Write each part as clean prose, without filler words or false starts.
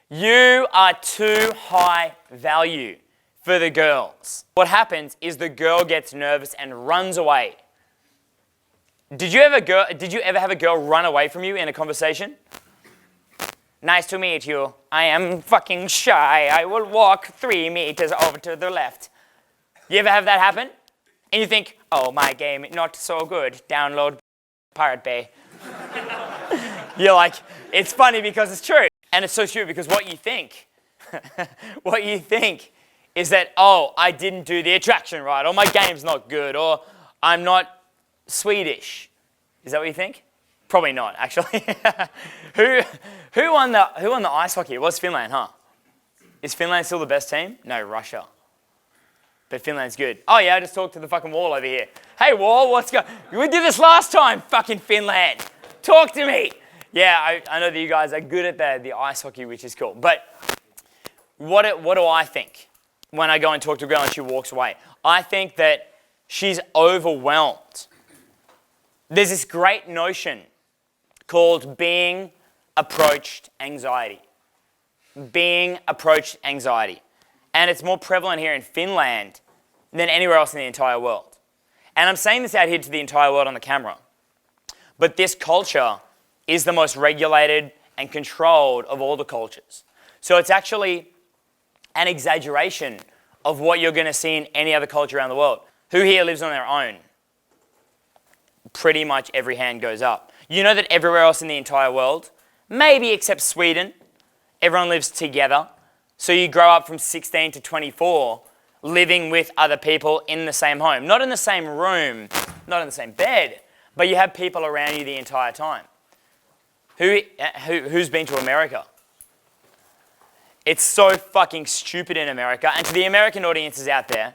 You are too high value for the girls. What happens is the girl gets nervous and runs away. Did you ever have a girl run away from you in a conversation? Nice to meet you. I am fucking shy. I will walk 3 meters over to the left. You ever have that happen? And you think, oh, my game, not so good. Download Pirate Bay. You're like, it's funny because it's true. And it's so true because what you think is that, oh, I didn't do the attraction right, or my game's not good, or I'm not Swedish. Is that what you think? Probably not, actually. who won the ice hockey? It was Finland, huh? Is Finland still the best team? No, Russia. But Finland's good. Oh yeah, I just talked to the fucking wall over here. Hey wall, what's going? We did this last time, fucking Finland. Talk to me. Yeah, I know that you guys are good at the ice hockey, which is cool. But what do I think when I go and talk to a girl and she walks away? I think that she's overwhelmed. There's this great notion called being approached anxiety. Being approached anxiety. And it's more prevalent here in Finland than anywhere else in the entire world. And I'm saying this out here to the entire world on the camera. But this culture is the most regulated and controlled of all the cultures. So it's actually an exaggeration of what you're going to see in any other culture around the world. Who here lives on their own? Pretty much every hand goes up. You know that everywhere else in the entire world, maybe except Sweden, everyone lives together. So you grow up from 16 to 24 living with other people in the same home. Not in the same room, not in the same bed, but you have people around you the entire time. Who's been to America? It's so fucking stupid in America. And to the American audiences out there,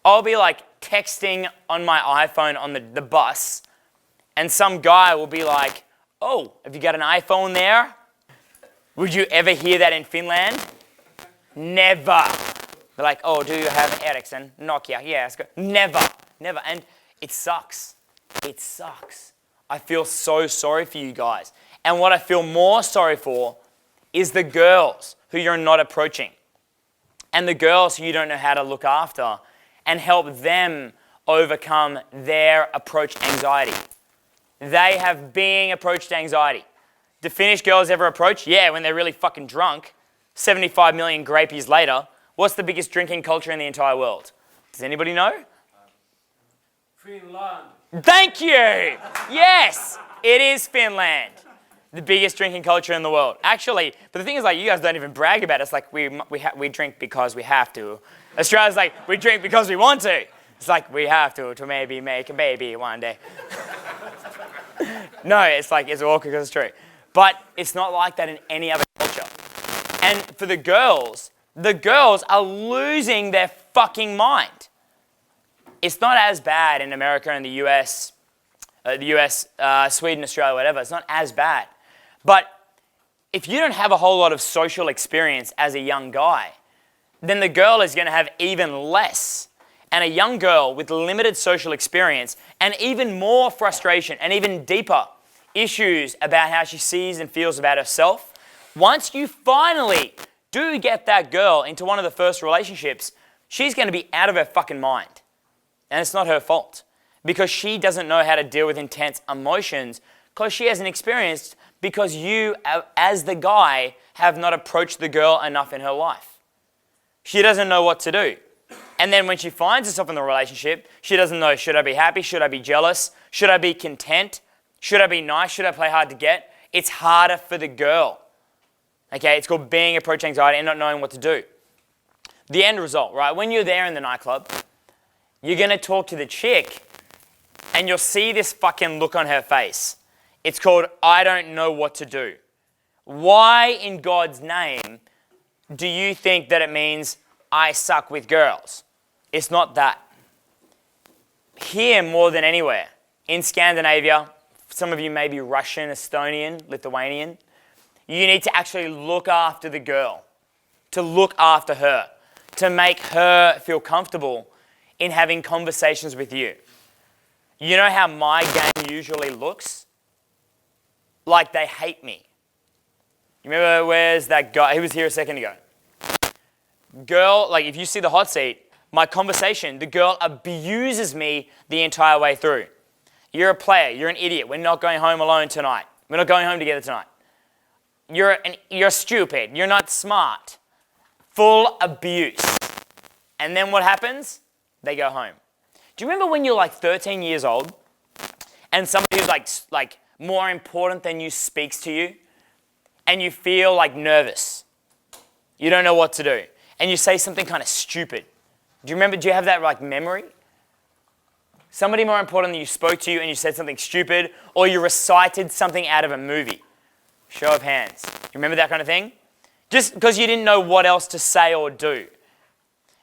I'll be like texting on my iPhone on the bus, and some guy will be like, oh, have you got an iPhone there? Would you ever hear that in Finland? Never. They're like, oh, do you have Ericsson? Nokia? Yeah, it's good. Never. Never. And it sucks. It sucks. I feel so sorry for you guys. And what I feel more sorry for is the girls who you're not approaching. And the girls who you don't know how to look after and help them overcome their approach anxiety. They have being approached anxiety. Do Finnish girls ever approach? Yeah, when they're really fucking drunk. 75 million grape years later. What's the biggest drinking culture in the entire world? Does anybody know? Finland. Thank you! Yes, it is Finland. The biggest drinking culture in the world. Actually, but the thing is, like, you guys don't even brag about it. It's like we drink because we have to. Australia's like, we drink because we want to. It's like, we have to maybe make a baby one day. No, it's like, it's awkward because it's true. But it's not like that in any other culture. And for the girls are losing their fucking mind. It's not as bad in America and the US, Sweden, Australia, whatever. It's not as bad. But if you don't have a whole lot of social experience as a young guy, then the girl is going to have even less. And a young girl with limited social experience and even more frustration and even deeper issues about how she sees and feels about herself, once you finally do get that girl into one of the first relationships, she's going to be out of her fucking mind. And it's not her fault. Because she doesn't know how to deal with intense emotions because she hasn't experienced, because you, as the guy, have not approached the girl enough in her life. She doesn't know what to do. And then when she finds herself in the relationship, she doesn't know, should I be happy? Should I be jealous? Should I be content? Should I be nice? Should I play hard to get? It's harder for the girl. Okay, it's called being approach anxiety and not knowing what to do. The end result, right? When you're there in the nightclub, you're going to talk to the chick and you'll see this fucking look on her face. It's called, I don't know what to do. Why in God's name do you think that it means I suck with girls? It's not that. Here more than anywhere, in Scandinavia, some of you may be Russian, Estonian, Lithuanian, you need to actually look after the girl, to look after her, to make her feel comfortable in having conversations with you. You know how my game usually looks? Like they hate me. You remember where's that guy? He was here a second ago. Girl, like if you see the hot seat, my conversation, the girl abuses me the entire way through. You're a player. You're an idiot. We're not going home alone tonight. We're not going home together tonight. You're stupid. You're not smart. Full abuse. And then what happens? They go home. Do you remember when you're like 13 years old and somebody who's like more important than you speaks to you and you feel like nervous? You don't know what to do. And you say something kind of stupid. Do you remember, do you have that like memory? Somebody more important than you spoke to you and you said something stupid, or you recited something out of a movie. Show of hands. You remember that kind of thing? Just because you didn't know what else to say or do.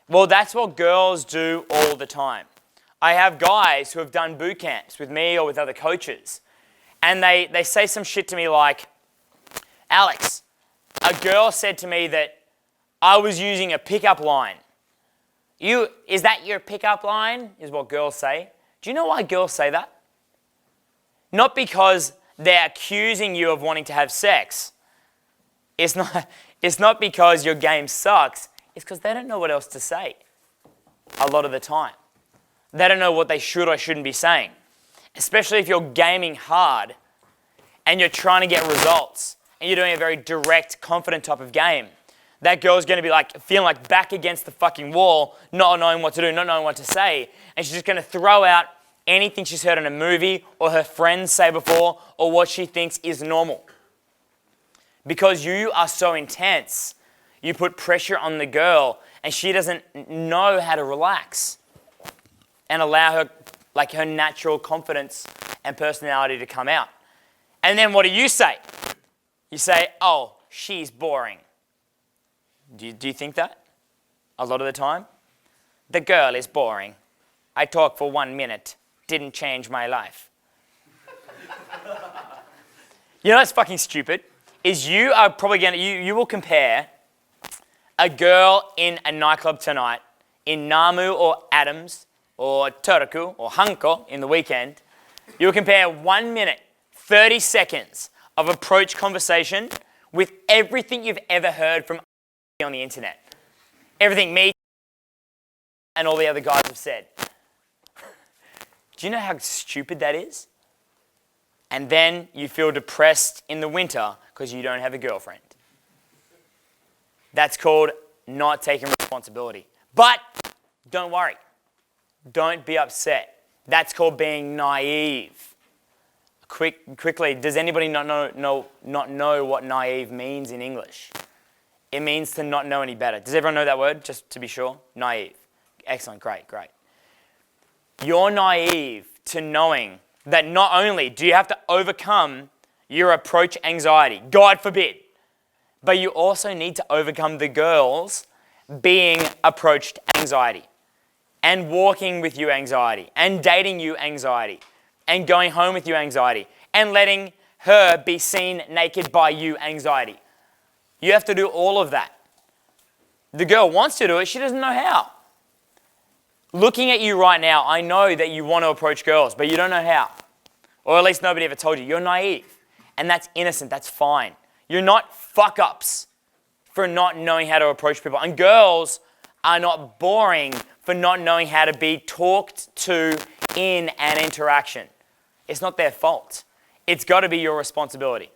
Well, that's what girls do all the time. I have guys who have done boot camps with me or with other coaches, and they say some shit to me like, Alex, a girl said to me that I was using a pickup line. Is that your pickup line? Is what girls say. Do you know why girls say that? Not because they're accusing you of wanting to have sex. It's not because your game sucks. It's because they don't know what else to say a lot of the time. They don't know what they should or shouldn't be saying. Especially if you're gaming hard and you're trying to get results and you're doing a very direct, confident type of game. That girl's going to be like feeling like back against the fucking wall, not knowing what to do, not knowing what to say. And she's just going to throw out anything she's heard in a movie or her friends say before or what she thinks is normal. Because you are so intense, you put pressure on the girl and she doesn't know how to relax and allow her, like her natural confidence and personality to come out. And then what do? You say, oh, she's boring. Do you think that? A lot of the time? The girl is boring. I talked for 1 minute. Didn't change my life. You know what's fucking stupid? Is you are probably going to, you will compare a girl in a nightclub tonight in Namu or Adams or Turku or Hanko in the weekend. You'll compare 1 minute, 30 seconds of approach conversation with everything you've ever heard from on the internet. Everything me and all the other guys have said. Do you know how stupid that is? And then you feel depressed in the winter because you don't have a girlfriend. That's called not taking responsibility. But don't worry. Don't be upset. That's called being naive. Quickly, does anybody not know what naive means in English? It means to not know any better. Does everyone know that word, just to be sure? Naive. Excellent, great. You're naive to knowing that not only do you have to overcome your approach anxiety, God forbid, but you also need to overcome the girls being approached anxiety and walking with you anxiety and dating you anxiety and going home with you anxiety and letting her be seen naked by you anxiety. You have to do all of that. The girl wants to do it, she doesn't know how. Looking at you right now, I know that you want to approach girls, but you don't know how. Or at least nobody ever told you. You're naive. And that's innocent, that's fine. You're not fuck-ups for not knowing how to approach people. And girls are not boring for not knowing how to be talked to in an interaction. It's not their fault. It's got to be your responsibility.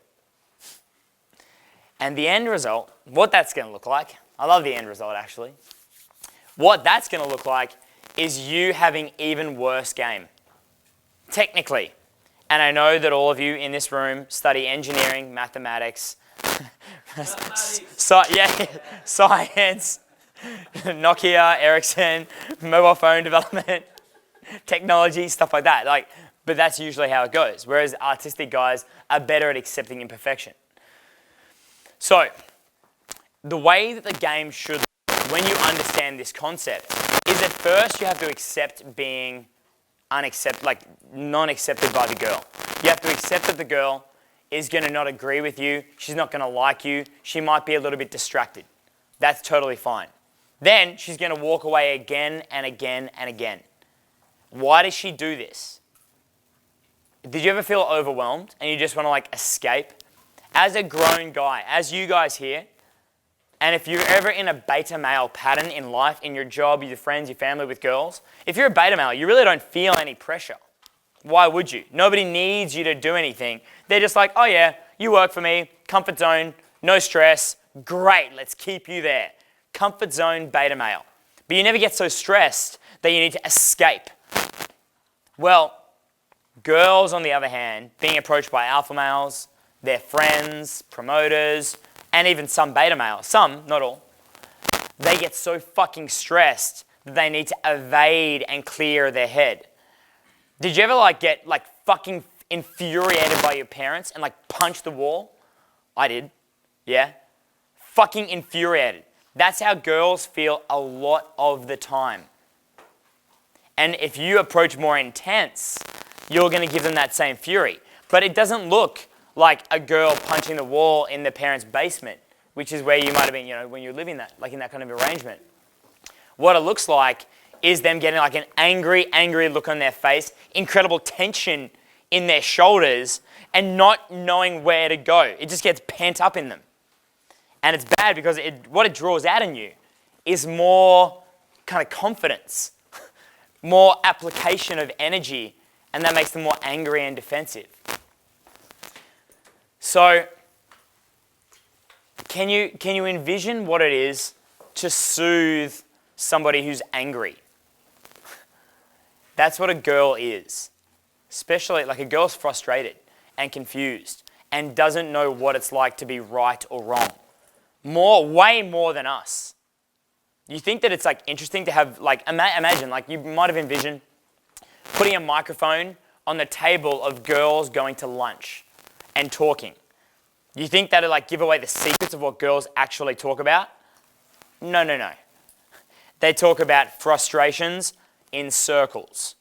And the end result, what that's going to look like, I love the end result actually. What that's going to look like is you having even worse game. Technically. And I know that all of you in this room study engineering, mathematics, science, Nokia, Ericsson, mobile phone development, technology, stuff like that. But that's usually how it goes. Whereas artistic guys are better at accepting imperfection. So, the way that the game should look when you understand this concept is at first you have to accept being non-accepted by the girl. You have to accept that the girl is going to not agree with you. She's not going to like you. She might be a little bit distracted. That's totally fine. Then she's going to walk away again and again and again. Why does she do this? Did you ever feel overwhelmed and you just want to escape? as a grown guy, as you guys here, and if you're ever in a beta male pattern in life, in your job, your friends, your family, with girls, if you're a beta male, you really don't feel any pressure. Why would you? Nobody needs you to do anything. They're just like, oh yeah, you work for me, comfort zone, no stress, great, let's keep you there. Comfort zone beta male. But you never get so stressed that you need to escape. Well, girls, on the other hand, being approached by alpha males, their friends, promoters, and even some beta males, some, not all, they get so fucking stressed that they need to evade and clear their head. Did you ever get fucking infuriated by your parents and punch the wall? I did, yeah. Fucking infuriated. That's how girls feel a lot of the time. And if you approach more intense, you're going to give them that same fury. But it doesn't look like a girl punching the wall in the parents' basement, which is where you might have been, when you're living that, in that kind of arrangement. What it looks like is them getting an angry look on their face, incredible tension in their shoulders, and not knowing where to go. It just gets pent up in them. And it's bad because what it draws out in you is more kind of confidence, more application of energy, and that makes them more angry and defensive. So, can you envision what it is to soothe somebody who's angry? That's what a girl is. Especially, a girl's frustrated and confused and doesn't know what it's like to be right or wrong. Way more than us. You think that it's interesting to have, imagine, you might have envisioned putting a microphone on the table of girls going to lunch and talking. You think that'll give away the secrets of what girls actually talk about? No. They talk about frustrations in circles.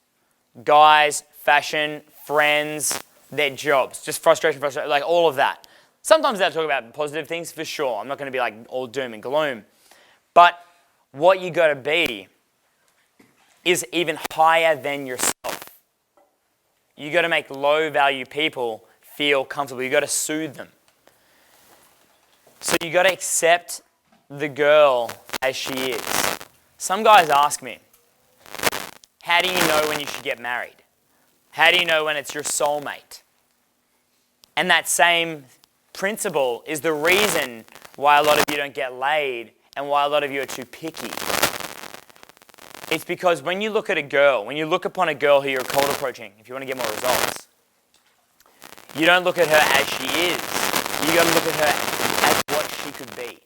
Guys, fashion, friends, their jobs. Just frustration, all of that. Sometimes they'll talk about positive things for sure. I'm not going to be all doom and gloom. But what you got to be is even higher than yourself. You got to make low value people feel comfortable. You got to soothe them. So you got to accept the girl as she is. Some guys ask me, how do you know when you should get married? How do you know when it's your soulmate? And that same principle is the reason why a lot of you don't get laid and why a lot of you are too picky. It's because when you look at a girl, when you look upon a girl who you're cold approaching, if you want to get more results, you don't look at her as she is. You got to look at her as what she could be.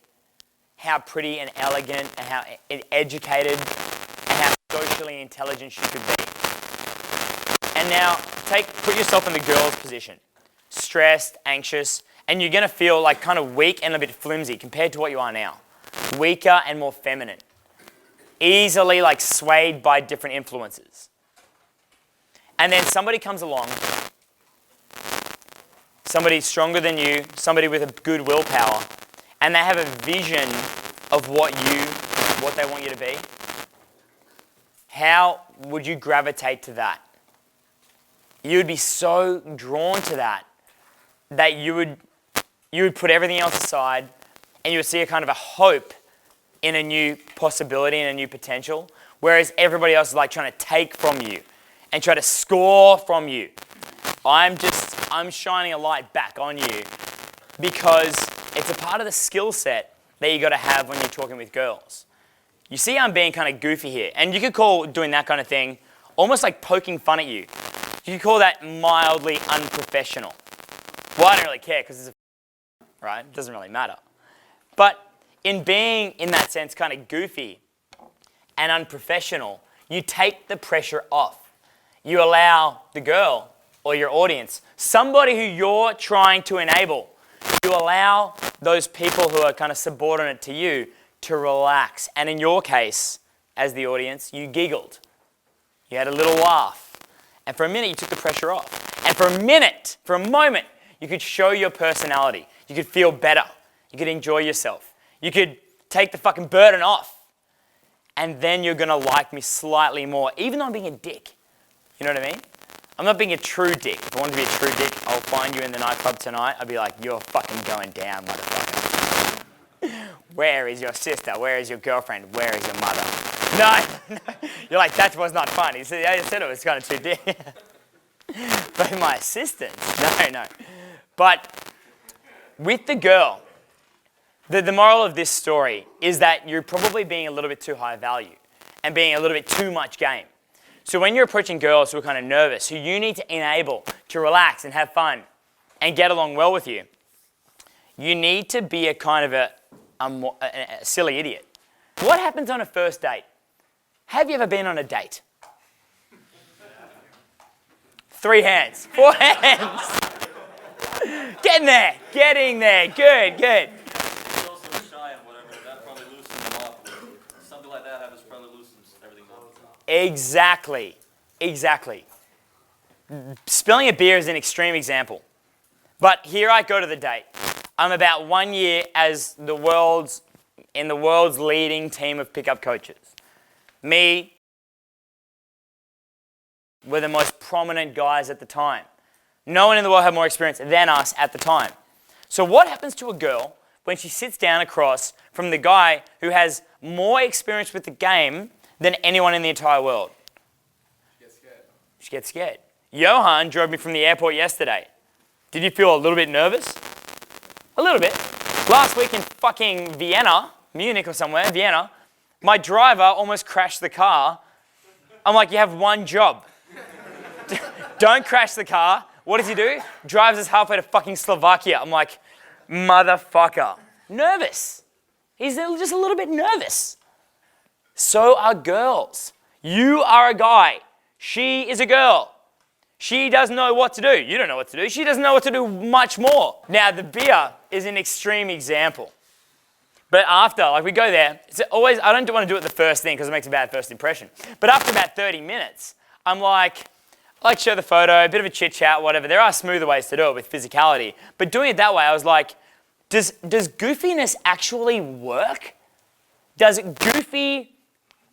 How pretty and elegant and how educated and how socially intelligent she could be. And now, put yourself in the girl's position. Stressed, anxious, and you're going to feel kind of weak and a bit flimsy compared to what you are now. Weaker and more feminine. Easily swayed by different influences. And then somebody comes along, somebody stronger than you, somebody with a good willpower, and they have a vision of what they want you to be. How would you gravitate to that? You would be so drawn to that you would put everything else aside and you would see a kind of a hope in a new possibility and a new potential, whereas everybody else is trying to take from you and try to score from you. I'm shining a light back on you because it's a part of the skill set that you got to have when you're talking with girls. You see I'm being kind of goofy here, and you could call doing that kind of thing almost like poking fun at you. You could call that mildly unprofessional. Well, I don't really care because it's right? It doesn't really matter. But in being, in that sense, kind of goofy and unprofessional, you take the pressure off. You allow the girl or your audience, somebody who you're trying to enable, you allow those people who are kind of subordinate to you to relax. And in your case, as the audience, you giggled. You had a little laugh. And for a minute, you took the pressure off. And for a moment, you could show your personality. You could feel better. You could enjoy yourself. You could take the fucking burden off. And then you're going to like me slightly more, even though I'm being a dick. You know what I mean? I'm not being a true dick. If I want to be a true dick, I'll find you in the nightclub tonight. I'll be like, you're fucking going down, motherfucker. Where is your sister? Where is your girlfriend? Where is your mother? No. You're like, that was not fun. I said it was kind of too dick. But my assistant. No. But with the girl, the moral of this story is that you're probably being a little bit too high value and being a little bit too much game. So when you're approaching girls who are kind of nervous, who you need to enable to relax and have fun and get along well with you, you need to be a kind of a silly idiot. What happens on a first date? Have you ever been on a date? 3 hands, 4 hands. Getting there, good. He's also shy and whatever, that probably loosens him up. Something like that happens, probably loosens everything up. Exactly. Spilling a beer is an extreme example. But here I go to the date. I'm about 1 year as in the world's leading team of pickup coaches. Me, we're the most prominent guys at the time. No one in the world had more experience than us at the time. So what happens to a girl when she sits down across from the guy who has more experience with the game than anyone in the entire world? She gets scared. Johan drove me from the airport yesterday. Did you feel a little bit nervous? A little bit. Last week in fucking Vienna, Munich or somewhere, Vienna, my driver almost crashed the car. I'm like, you have one job. Don't crash the car. What does he do? Drives us halfway to fucking Slovakia. I'm like, motherfucker. Nervous. He's just a little bit nervous. So are girls. You are a guy. She is a girl. She doesn't know what to do. You don't know what to do. She doesn't know what to do much more. Now, the beer is an extreme example. But after, like we go there, it's always, I don't want to do it the first thing because it makes a bad first impression. But after about 30 minutes, I'm like, I like show the photo, a bit of a chit chat, whatever. There are smoother ways to do it with physicality. But doing it that way, I was like, does goofiness actually work? Does goofy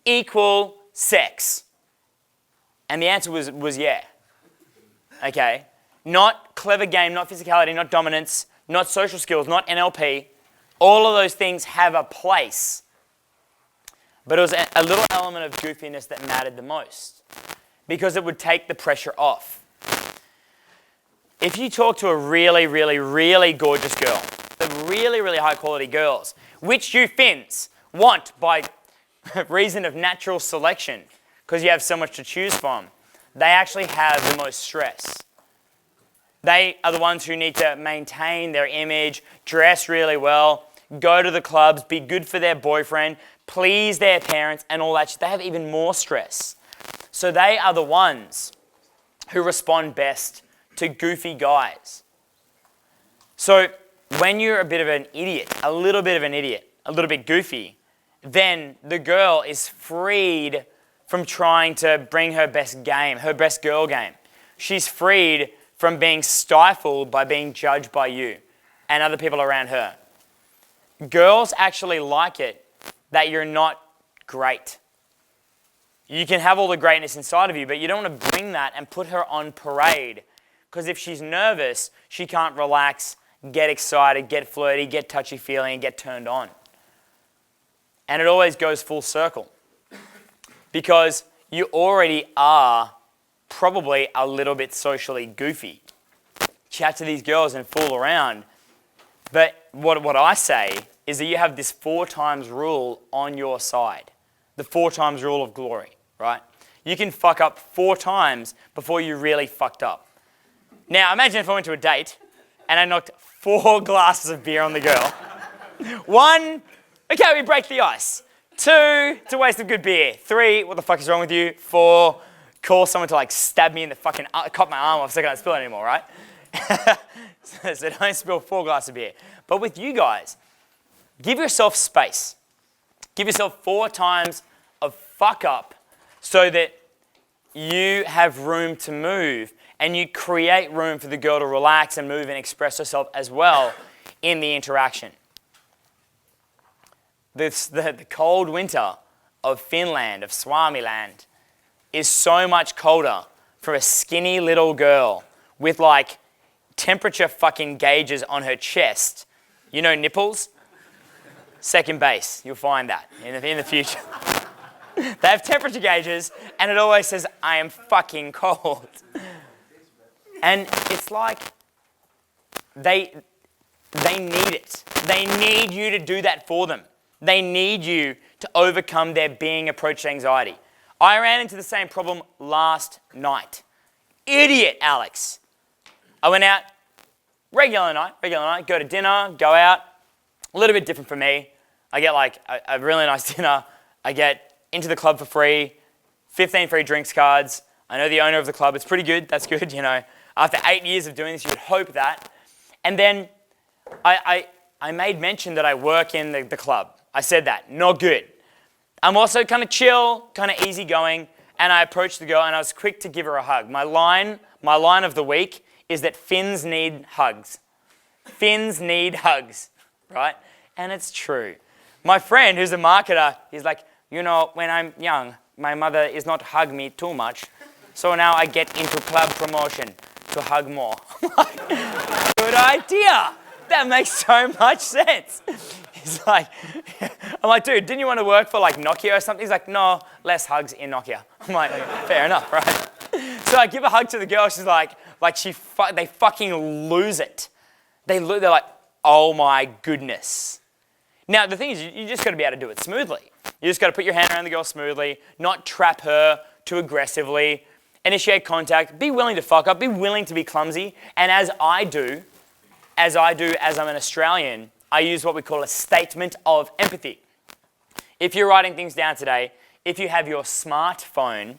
equal sex? And the answer was yeah. Okay? Not clever game, not physicality, not dominance, not social skills, not NLP. All of those things have a place. But it was a little element of goofiness that mattered the most because it would take the pressure off. If you talk to a really, really, really gorgeous girl, the really, really high quality girls, which you Finns want by reason of natural selection, because you have so much to choose from, they actually have the most stress. They are the ones who need to maintain their image, dress really well, go to the clubs, be good for their boyfriend, please their parents, and all that shit. They have even more stress. So they are the ones who respond best to goofy guys. So when you're a bit of an idiot, a little bit of an idiot, a little bit goofy, then the girl is freed from trying to bring her best game, her best girl game. She's freed from being stifled by being judged by you and other people around her. Girls actually like it that you're not great. You can have all the greatness inside of you, but you don't want to bring that and put her on parade. Because if she's nervous, she can't relax, get excited, get flirty, get touchy-feely, and get turned on. And it always goes full circle. Because you already are probably a little bit socially goofy. Chat to these girls and fool around. But what I say is that you have this 4 times rule on your side. The 4 times rule of glory, right? You can fuck up 4 times before you really fucked up. Now, imagine if I went to a date and I knocked 4 glasses of beer on the girl. 1, okay, we break the ice. 2, it's a waste of good beer. 3, what the fuck is wrong with you? 4, call someone to like stab me in the fucking, cut my arm off so I can't spill it anymore, right? So don't spill 4 glasses of beer. But with you guys, give yourself space. Give yourself 4 times of fuck up so that you have room to move and you create room for the girl to relax and move and express herself as well in the interaction. The cold winter of Finland, of Swamiland, is so much colder for a skinny little girl with like temperature fucking gauges on her chest. You know nipples? Second base, you'll find that in the future. They have temperature gauges and it always says, I am fucking cold. And it's like they need it. They need you to do that for them. They need you to overcome their being approach anxiety. I ran into the same problem last night. Idiot, Alex. I went out, regular night, go to dinner, go out. A little bit different for me. I get like a really nice dinner. I get into the club for free, 15 free drinks cards. I know the owner of the club. It's pretty good. That's good, you know. After 8 years of doing this, you would hope that. And then I made mention that I work in the club. I said that. Not good. I'm also kind of chill, kind of easygoing, and I approached the girl and I was quick to give her a hug. My line of the week is that Finns need hugs. Finns need hugs, right? And it's true. My friend, who's a marketer, he's like, you know, when I'm young, my mother is not hug me too much, so now I get into club promotion to hug more. Good idea. That makes so much sense. He's like, I'm like, dude, didn't you want to work for like Nokia or something? He's like, no, less hugs in Nokia. I'm like, fair enough, right? So I give a hug to the girl. She's like they fucking lose it. They're like, oh my goodness. Now the thing is, you just got to be able to do it smoothly. You just got to put your hand around the girl smoothly, not trap her too aggressively, initiate contact, be willing to fuck up, be willing to be clumsy, and as I'm an Australian, I use what we call a statement of empathy. If you're writing things down today, if you have your smartphone,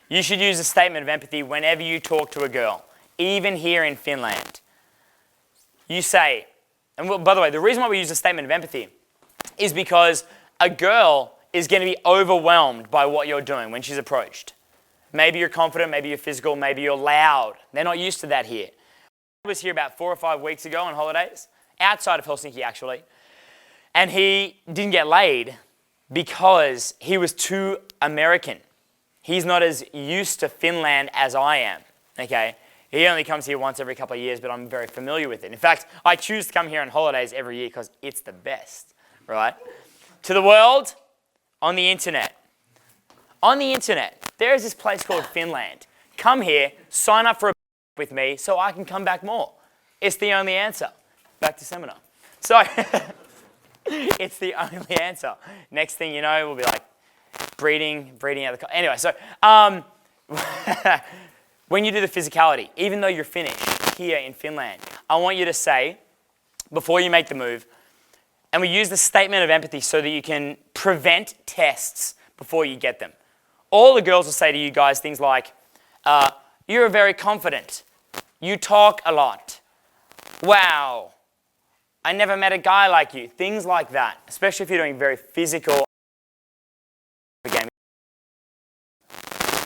you should use a statement of empathy whenever you talk to a girl, even here in Finland. You say, and by the way, the reason why we use a statement of empathy is because a girl is going to be overwhelmed by what you're doing when she's approached. Maybe you're confident, maybe you're physical, maybe you're loud. They're not used to that here. I was here about 4 or 5 weeks ago on holidays, outside of Helsinki actually, and he didn't get laid because he was too American. He's not as used to Finland as I am, okay? He only comes here once every couple of years, but I'm very familiar with it. In fact, I choose to come here on holidays every year because it's the best, right? To the world, on the internet. On the internet, there is this place called Finland. Come here, sign up for a with me so I can come back more. It's the only answer. Back to seminar. So, it's the only answer. Next thing you know, we'll be like breeding out the... Anyway, so when you do the physicality, even though you're finished here in Finland, I want you to say, before you make the move, and we use the statement of empathy so that you can prevent tests before you get them. All the girls will say to you guys things like, you're very confident. You talk a lot. Wow. I never met a guy like you. Things like that, especially if you're doing very physical game.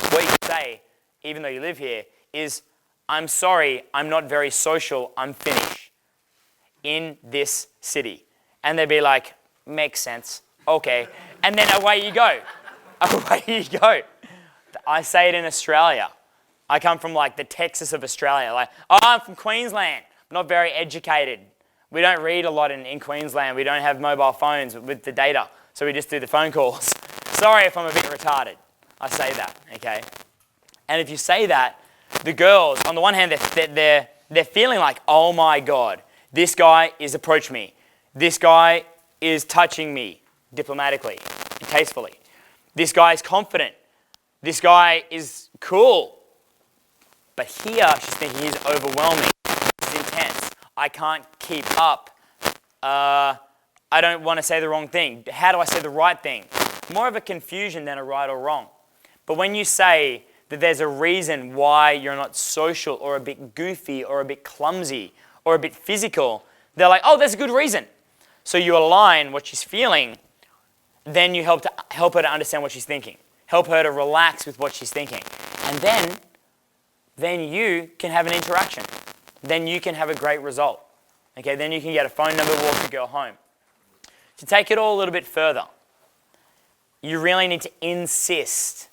What you can say, even though you live here, is, I'm sorry, I'm not very social, I'm Finnish in this city. And they'd be like, makes sense, okay. And then away you go. Away you go. I say it in Australia. I come from like the Texas of Australia. Like, oh, I'm from Queensland. I'm not very educated. We don't read a lot in Queensland. We don't have mobile phones with the data. So we just do the phone calls. Sorry if I'm a bit retarded. I say that, okay? And if you say that, the girls, on the one hand, they're feeling like, oh my God, this guy is approaching me. This guy is touching me diplomatically and tastefully. This guy is confident. This guy is cool. But here, she's thinking he's overwhelming. He's intense. I can't keep up. I don't want to say the wrong thing. How do I say the right thing? More of a confusion than a right or wrong. But when you say that there's a reason why you're not social or a bit goofy or a bit clumsy or a bit physical, they're like, oh, there's a good reason. So you align what she's feeling, then you help her to understand what she's thinking. Help her to relax with what she's thinking. And then you can have an interaction. Then you can have a great result. Okay, then you can get a phone number, walk the girl home. To take it all a little bit further, you really need to insist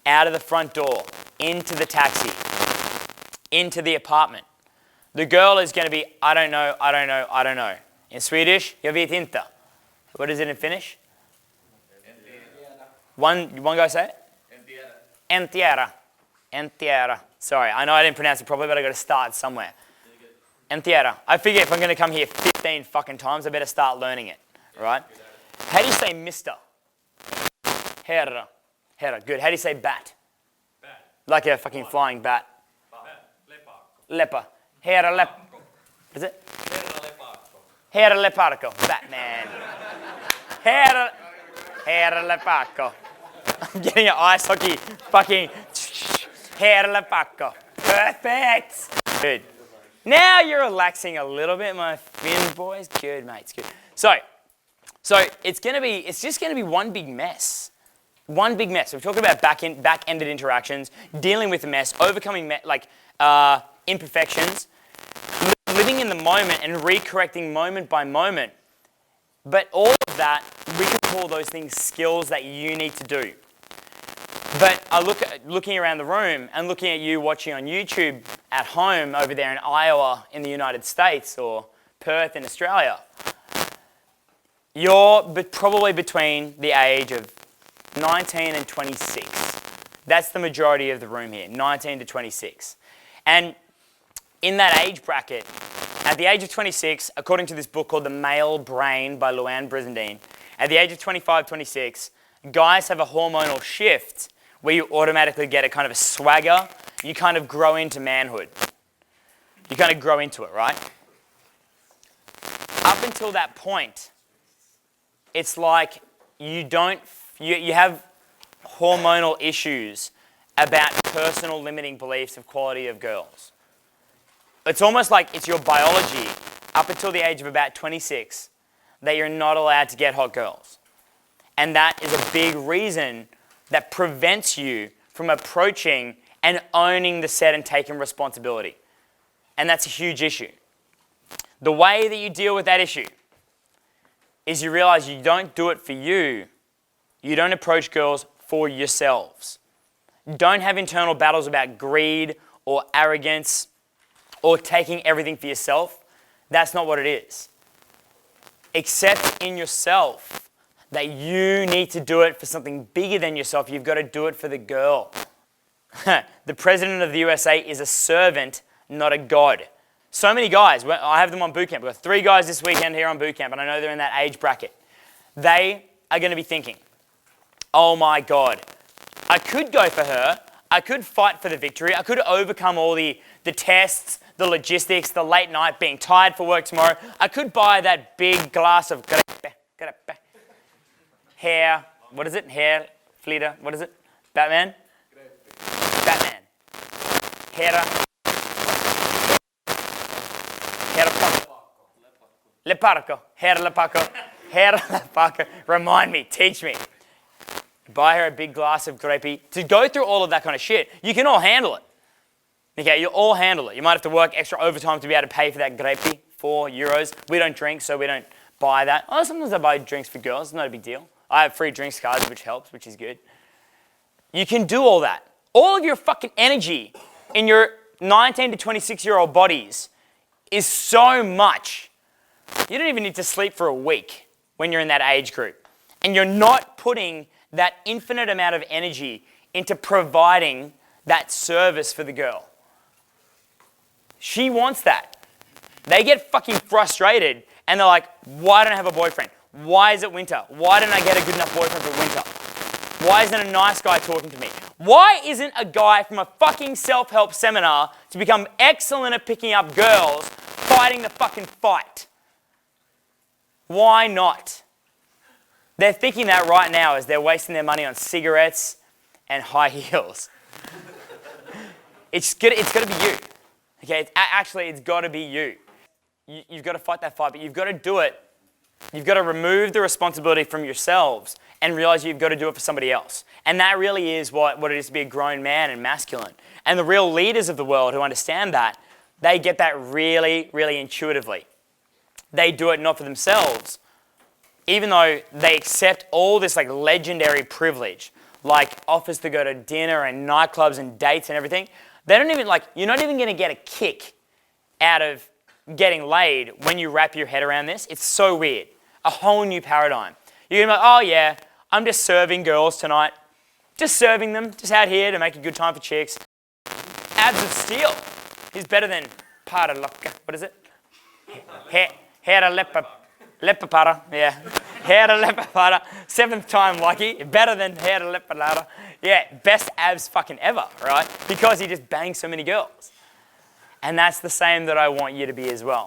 out of the front door, into the taxi, into the apartment. The girl is going to be, I don't know, I don't know, I don't know. In Swedish, jag vet inte. What is it in Finnish? One guy say it? Entiera. Entiera. Sorry, I know I didn't pronounce it properly, but I got to start somewhere. Entiera. I figure if I'm going to come here 15 fucking times, I better start learning it, right? How do you say mister? Herra. Herra. Good. How do you say bat? Bat. Like a fucking flying bat. Lepa. Herra lep. What is it? Herra leparco. Batman. Herra leparco. I'm getting an ice hockey fucking Herra leparco. Perfect. Good. Now you're relaxing a little bit, my Finn boys. Good, mate. It's good. So it's just gonna be one big mess. One big mess. We're talking about back-ended interactions, dealing with the mess, overcoming imperfections, living in the moment and recorrecting moment by moment. But all of that, we could call those things skills that you need to do. But I looking around the room and looking at you watching on YouTube at home over there in Iowa in the United States or Perth in Australia, you're probably between the age of 19 and 26. That's the majority of the room here, 19 to 26. And in that age bracket, at the age of 26, according to this book called The Male Brain by Luann Brizendine, at the age of 25, 26, guys have a hormonal shift where you automatically get a kind of a swagger. You kind of grow into manhood. You kind of grow into it, right? Up until that point, it's like you have hormonal issues about personal limiting beliefs of quality of girls. It's almost like it's your biology up until the age of about 26 that you're not allowed to get hot girls. And that is a big reason that prevents you from approaching and owning the set and taking responsibility. And that's a huge issue. The way that you deal with that issue is you realize you don't do it for you. You don't approach girls for yourselves. Don't have internal battles about greed or arrogance or taking everything for yourself. That's not what it is. Accept in yourself that you need to do it for something bigger than yourself. You've got to do it for the girl. The president of the USA is a servant, not a god. So many guys, I have them on Bootcamp. We've got 3 guys this weekend here on Bootcamp, and I know they're in that age bracket. They are going to be thinking, oh my God, I could go for her. I could fight for the victory. I could overcome all the tests, the logistics, the late night, being tired for work tomorrow. I could buy that big glass of hair, what is it? Hair, Fleeta, what is it? Batman? Batman. Hair. Leparco. Hair leparco. Hair leparco. Remind me, teach me. Buy her a big glass of grapey. To go through all of that kind of shit, you can all handle it. Okay, you'll all handle it. You might have to work extra overtime to be able to pay for that grapey, €4. We don't drink, so we don't buy that. Oh, sometimes I buy drinks for girls, it's not a big deal. I have free drinks cards, which helps, which is good. You can do all that. All of your fucking energy in your 19 to 26-year-old bodies is so much. You don't even need to sleep for a week when you're in that age group. And you're not putting that infinite amount of energy into providing that service for the girl. She wants that. They get fucking frustrated and they're like, why don't I have a boyfriend? Why is it winter? Why don't I get a good enough boyfriend for winter? Why isn't a nice guy talking to me? Why isn't a guy from a fucking self-help seminar to become excellent at picking up girls fighting the fucking fight? Why not? They're thinking that right now as they're wasting their money on cigarettes and high heels. It's got to be you. Okay, it's got to be you. You've got to fight that fight, but you've got to do it. You've got to remove the responsibility from yourselves and realize you've got to do it for somebody else. And that really is what it is to be a grown man and masculine. And the real leaders of the world who understand that, they get that really, really intuitively. They do it not for themselves, even though they accept all this like legendary privilege, like offers to go to dinner and nightclubs and dates and everything. They don't even like, you're not even gonna get a kick out of getting laid when you wrap your head around this. It's so weird. A whole new paradigm. You're gonna be like, oh yeah, I'm just serving girls tonight. Just serving them, just out here to make a good time for chicks. Abs of steel. He's better than para loca. What is it? Hera lepa para. Yeah. Hera lepa para. 7th time lucky. Better than hera lepa para. Yeah, best abs fucking ever, right? Because he just bangs so many girls. And that's the same that I want you to be as well.